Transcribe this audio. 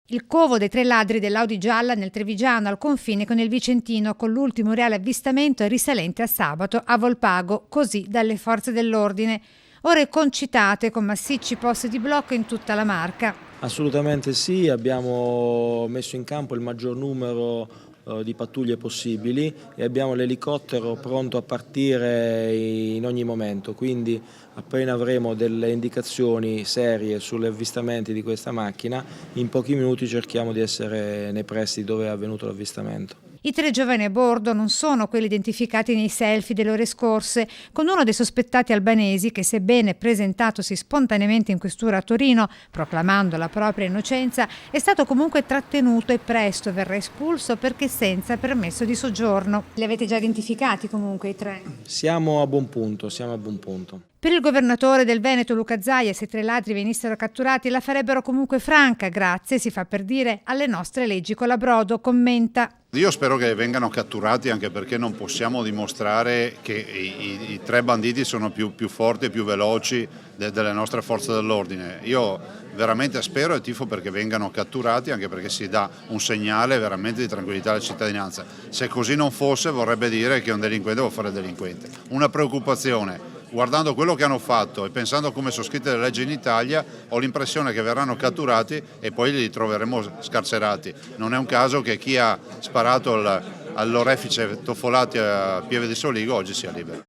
Il covo dei 3 ladri dell'Audi gialla nel Trevigiano al confine con il Vicentino, con l'ultimo reale avvistamento risalente a sabato a Volpago, così dalle forze dell'ordine. Ore concitate con massicci posti di blocco in tutta la Marca. Assolutamente sì, abbiamo messo in campo il maggior numero di pattuglie possibili e abbiamo l'elicottero pronto a partire in ogni momento, quindi appena avremo delle indicazioni serie sugli avvistamenti di questa macchina, in pochi minuti cerchiamo di essere nei pressi dove è avvenuto l'avvistamento. I 3 giovani a bordo non sono quelli identificati nei selfie delle ore scorse, con uno dei sospettati albanesi che, sebbene presentatosi spontaneamente in questura a Torino, proclamando la propria innocenza, è stato comunque trattenuto e presto verrà espulso perché senza permesso di soggiorno. Li avete già identificati comunque i 3? Siamo a buon punto. Per il governatore del Veneto Luca Zaia, se 3 ladri venissero catturati la farebbero comunque franca, grazie, si fa per dire, alle nostre leggi Colabrodo, commenta. Io spero che vengano catturati, anche perché non possiamo dimostrare che i 3 banditi sono più forti e più veloci delle nostre forze dell'ordine. Io veramente spero e tifo perché vengano catturati, anche perché si dà un segnale veramente di tranquillità alla cittadinanza. Se così non fosse, vorrebbe dire che un delinquente vuole fare il delinquente. Una preoccupazione. Guardando quello che hanno fatto e pensando a come sono scritte le leggi in Italia, ho l'impressione che verranno catturati e poi li troveremo scarcerati. Non è un caso che chi ha sparato all'orefice Toffolati a Pieve di Soligo oggi sia libero.